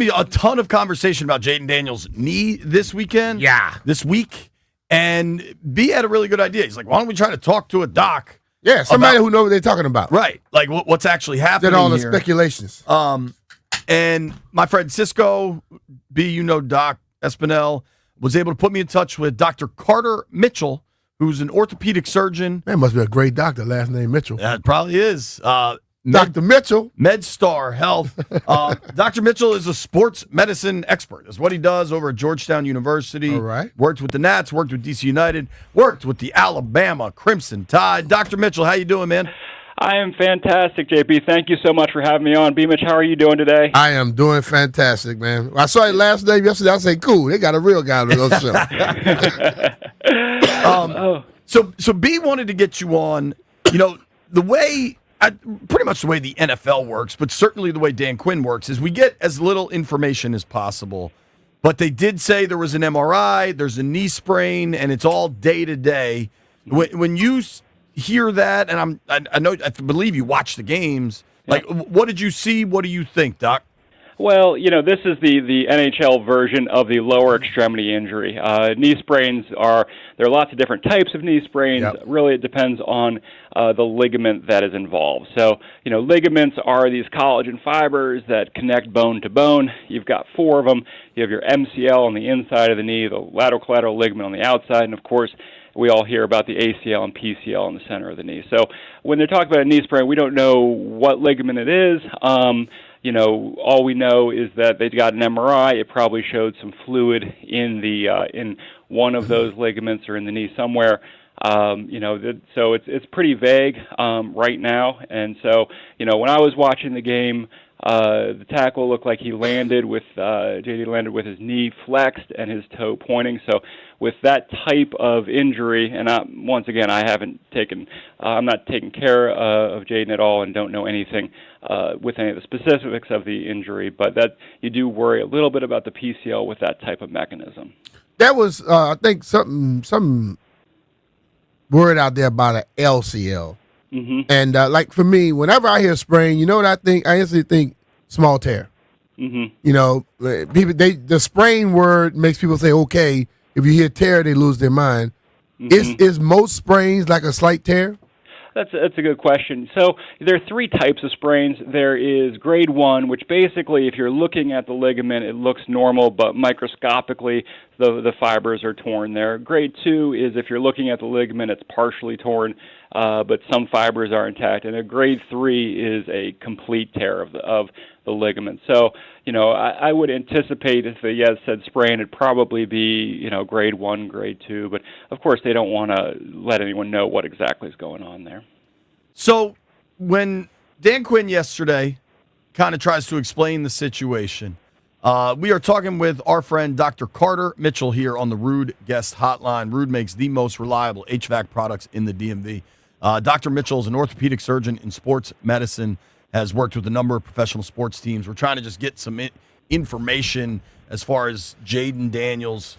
be a ton of conversation about Jayden Daniels' knee this weekend. Yeah. This week. And B had a really good idea. He's like, why don't we try to talk to a doc? Yeah, somebody who knows what they're talking about. Right. Like what's actually happening Did all the here. speculations. And my friend Cisco, B, Doc Espinel, was able to put me in touch with Dr. Carter Mitchell, who's an orthopedic surgeon. Man, must be a great doctor, last name Mitchell. That probably is. Dr. Mitchell. MedStar Health. Dr. Mitchell is a sports medicine expert. That's what he does over at Georgetown University. All right. Worked with the Nats, worked with DC United, worked with the Alabama Crimson Tide. Dr. Mitchell, how you doing, man? I am fantastic, JP. Thank you so much for having me on. BMitch, how are you doing today? I am doing fantastic, man. I saw it last day yesterday. I said, cool, they got a real guy on the show. So B wanted to get you on, the way, pretty much the way the NFL works, but certainly the way Dan Quinn works, is we get as little information as possible. But they did say there was an MRI, there's a knee sprain, and it's all day to day. When you hear that, and I believe you watch the games. Like, what did you see? What do you think, Doc? Well, this is the NHL version of the lower extremity injury. Knee sprains there are lots of different types of knee sprains. Yep. Really, it depends on the ligament that is involved. So, ligaments are these collagen fibers that connect bone to bone. You've got 4 of them. You have your MCL on the inside of the knee, the lateral collateral ligament on the outside, and of course, we all hear about the ACL and PCL in the center of the knee. So when they're talking about a knee sprain, we don't know what ligament it is. All we know is that they got an MRI. It probably showed some fluid in one of those ligaments or in the knee somewhere. So it's pretty vague right now. And so, when I was watching the game, the tackle looked like he landed with JD landed with his knee flexed and his toe pointing. So with that type of injury, and once again, I'm not taking care of Jayden at all and don't know anything with any of the specifics of the injury, but that you do worry a little bit about the PCL with that type of mechanism. That was, I think, some word out there about an LCL. Mm-hmm. And like for me, whenever I hear sprain, you know what I think? I instantly think small tear. Mm-hmm. People the sprain word makes people say, okay, if you hear tear, they lose their mind. Mm-hmm. Is most sprains like a slight tear? That's a good question. So there are 3 types of sprains. There is grade 1, which basically, if you're looking at the ligament, it looks normal, but microscopically, the fibers are torn there. Grade 2 is if you're looking at the ligament, it's partially torn, but some fibers are intact. And a grade 3 is a complete tear of the ligament. So, I would anticipate if the said sprain, it'd probably be, grade 1, grade 2. But, of course, they don't want to let anyone know what exactly is going on there. So when Dan Quinn yesterday kind of tries to explain the situation, we are talking with our friend Dr. Carter Mitchell here on the Rude Guest Hotline. Rude makes the most reliable HVAC products in the DMV. Dr. Mitchell is an orthopedic surgeon in sports medicine, has worked with a number of professional sports teams. We're trying to just get some information as far as Jayden Daniels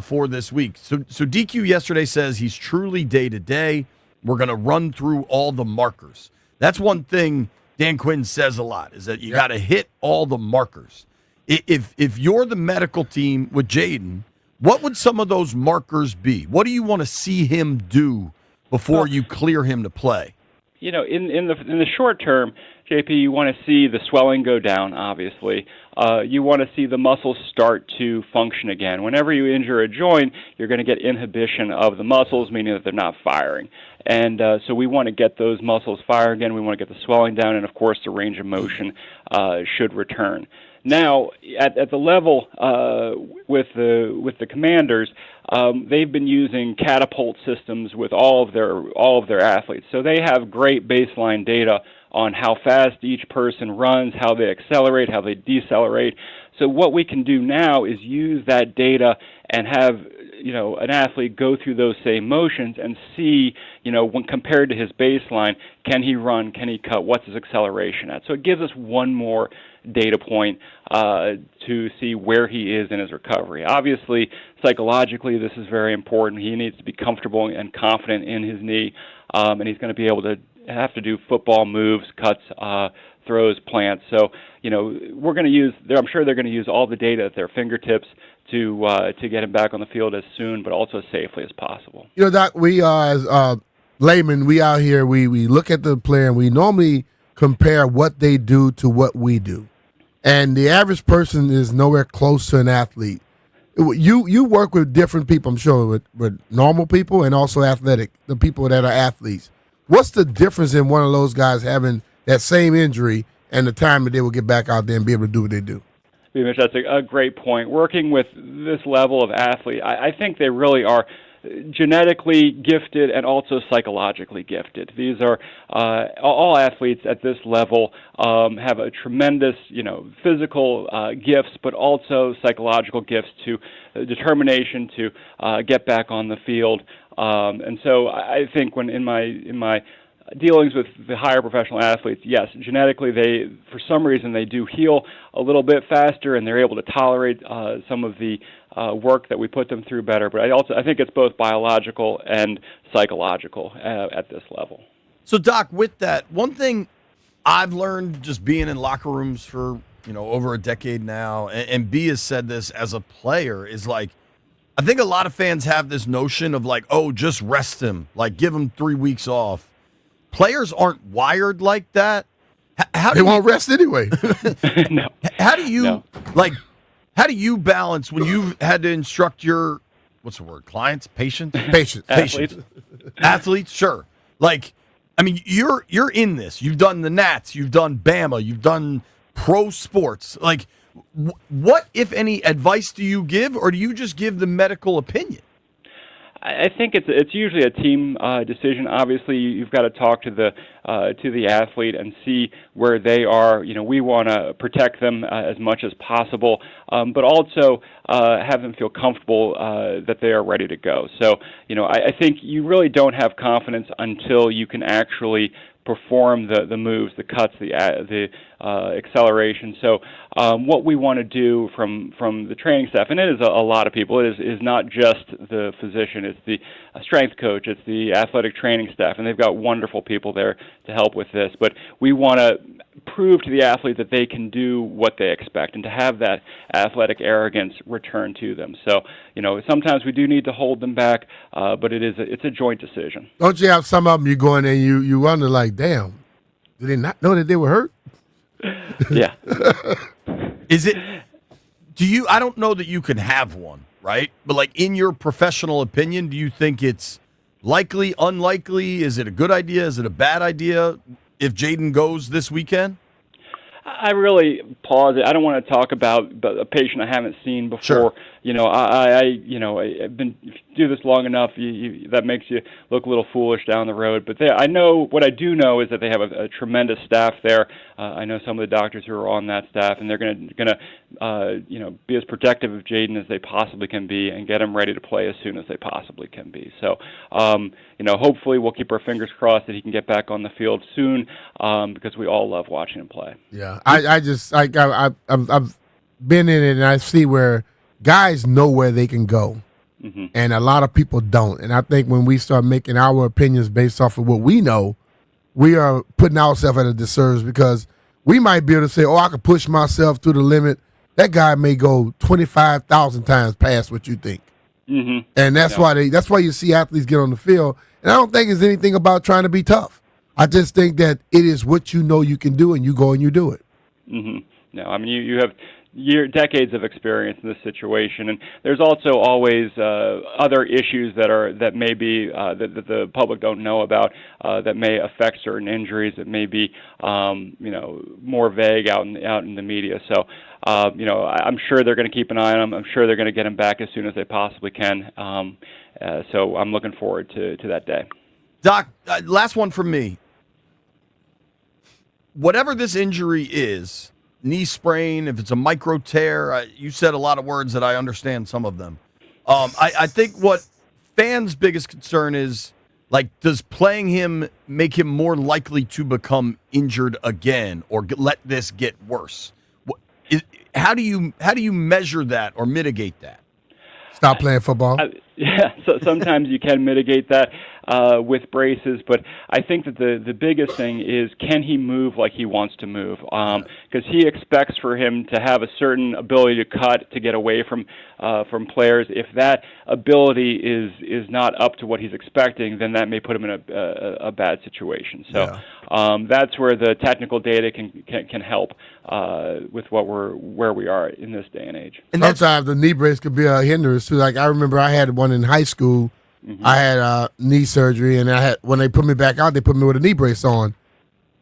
for this week. So DQ yesterday says he's truly day-to-day. We're going to run through all the markers. That's one thing Dan Quinn says a lot, is that you got to hit all the markers. If you're the medical team with Jayden, what would some of those markers be? What do you want to see him do before you clear him to play? In the short term, JP, you want to see the swelling go down, obviously. You want to see the muscles start to function again. Whenever you injure a joint, you're going to get inhibition of the muscles, meaning that they're not firing. And so we want to get those muscles firing again. We want to get the swelling down, and, of course, the range of motion should return. Now, at the level with the Commanders, they've been using catapult systems with all of their athletes. So they have great baseline data on how fast each person runs, how they accelerate, how they decelerate. So what we can do now is use that data and have an athlete go through those same motions and see, when compared to his baseline, can he run, can he cut, what's his acceleration at? So it gives us one more data point to see where he is in his recovery. Obviously, psychologically, this is very important. He needs to be comfortable and confident in his knee, and he's going to be able to have to do football moves, cuts throws, plants. So, we're going to use. I'm sure they're going to use all the data at their fingertips to get him back on the field as soon, but also as safely as possible. Doc, we are as laymen. We out here. We look at the player and we normally compare what they do to what we do, and the average person is nowhere close to an athlete. You work with different people, I'm sure, with normal people and also the people that are athletes. What's the difference in one of those guys having that same injury and the time that they will get back out there and be able to do what they do? BMitch, that's a great point. Working with this level of athlete, I think they really are genetically gifted and also psychologically gifted. These are all athletes at this level have a tremendous, physical gifts, but also psychological gifts to determination to get back on the field. And so I think when in my dealings with the higher professional athletes, yes, genetically for some reason they do heal a little bit faster and they're able to tolerate some of the work that we put them through better. But I think it's both biological and psychological at this level. So, Doc, with that, one thing I've learned just being in locker rooms for over a decade now, and B has said this as a player, is like, I think a lot of fans have this notion of like, oh, just rest him, like give him 3 weeks off. Players aren't wired like that. They won't rest anyway. No. How do you How do you balance when you've had to instruct your clients, patients, athletes? Sure. Like, I mean, you're in this. You've done the Nats. You've done Bama. You've done pro sports. Like, what, if any, advice do you give, or do you just give the medical opinion? I think it's usually a team decision. Obviously, you've got to talk to the athlete and see where they are. We want to protect them as much as possible, but also have them feel comfortable that they are ready to go. So, I think you really don't have confidence until you can actually perform the moves, the cuts, the acceleration. So what we want to do from the training staff, and it is a lot of people, it is not just the physician, it's the strength coach, it's the athletic training staff, and they've got wonderful people there to help with this. But we want to prove to the athlete that they can do what they expect and to have that athletic arrogance return to them. So, sometimes we do need to hold them back, but it's a joint decision. Don't you have some of them you go in there and you wonder like, damn, did they not know that they were hurt? Yeah. I don't know that you can have one, right? But like in your professional opinion, do you think it's likely, unlikely? Is it a good idea? Is it a bad idea if Jayden goes this weekend? I really pause it. I don't want to talk about a patient I haven't seen before. Sure. I've been, if you do this long enough, that makes you look a little foolish down the road. But what I do know is that they have a tremendous staff there. I know some of the doctors who are on that staff, and they're going to be as protective of Jayden as they possibly can be and get him ready to play as soon as they possibly can be. So, hopefully we'll keep our fingers crossed that he can get back on the field soon, because we all love watching him play. Yeah, I've been in it and I see where guys know where they can go, and a lot of people don't. And I think when we start making our opinions based off of what we know, we are putting ourselves at a disservice, because we might be able to say, oh, I can push myself to the limit. That guy may go 25,000 times past what you think. Mm-hmm. And that's why you see athletes get on the field. And I don't think it's anything about trying to be tough. I just think that it is what you know you can do, and you go and you do it. Mm-hmm. No, I mean, you have decades of experience in this situation, and there's also always other issues that may be that the public don't know about, that may affect certain injuries, that may be more vague out in the media. So I'm sure they're going to keep an eye on him. I'm sure they're going to get him back as soon as they possibly can. So I'm looking forward to that day. Doc, last one from me. Whatever this injury is, knee sprain, if it's a micro tear, you said a lot of words that I understand some of them. I think what fans' biggest concern is, like, does playing him make him more likely to become injured again or let this get worse? How do you measure that or mitigate that? Stop playing football. So sometimes you can mitigate that. with braces, but I think that the biggest thing is, can he move like he wants to move? Because he expects for him to have a certain ability to cut, to get away from players. If that ability is not up to what he's expecting, then that may put him in a bad situation. So that's where the technical data can help with where we are in this day and age. And sometimes the knee brace could be a hindrance too. Like I remember I had one in high school. I had knee surgery, and when they put me back out, they put me with a knee brace on.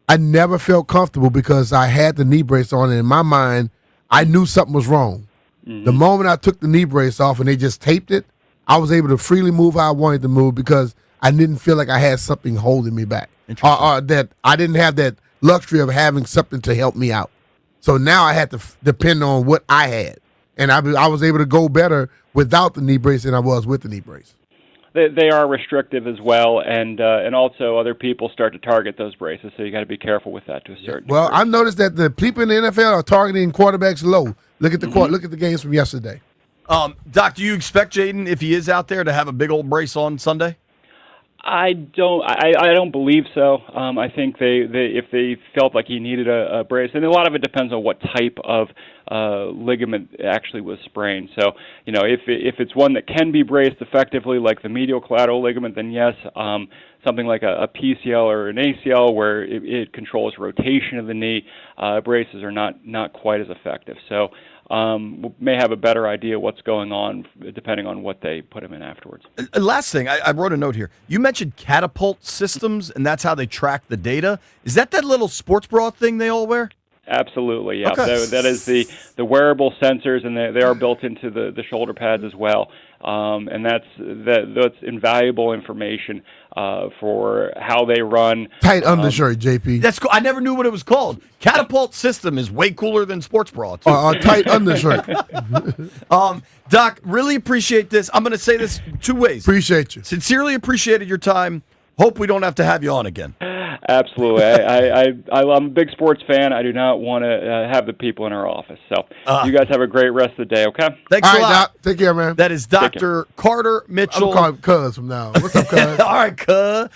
I never felt comfortable because I had the knee brace on, and in my mind, I knew something was wrong. The moment I took the knee brace off and they just taped it, I was able to freely move how I wanted to move because I didn't feel like I had something holding me back, or that I didn't have that luxury of having something to help me out. So now I had to depend on what I had, and I was able to go better without the knee brace than I was with the knee brace. They are restrictive as well, and also other people start to target those braces, so you got to be careful with that to a certain degree. Well, I've noticed that the people in the NFL are targeting quarterbacks low. Look at the games from yesterday. Doc, do you expect Jayden, if he is out there, to have a big old brace on Sunday? I don't believe so. I think if they felt like he needed a brace, and a lot of it depends on what type of ligament actually was sprained. So, if it's one that can be braced effectively, like the medial collateral ligament, then yes. Something like a PCL or an ACL, where it controls rotation of the knee, braces are not quite as effective. So, we may have a better idea what's going on depending on what they put him in afterwards. Last thing, I wrote a note here. You mentioned catapult systems, and that's how they track the data. Is that little sports bra thing they all wear? Absolutely, yeah. Okay. That is the wearable sensors, and they are built into the shoulder pads as well. And that's invaluable information for how they run. Tight undershirt, JP. That's cool. I never knew what it was called. Catapult system is way cooler than sports bra, too. Tight undershirt. Doc, really appreciate this. I'm going to say this two ways. Appreciate you. Sincerely appreciated your time. Hope we don't have to have you on again. Absolutely. I'm a big sports fan. I do not want to have the people in our office. So you guys have a great rest of the day, okay? Thanks a lot. Doc. Take care, man. That is Dr. Carter Mitchell. I'm going to call him Cuz from now. What's up, Cuz? All right, Cuz.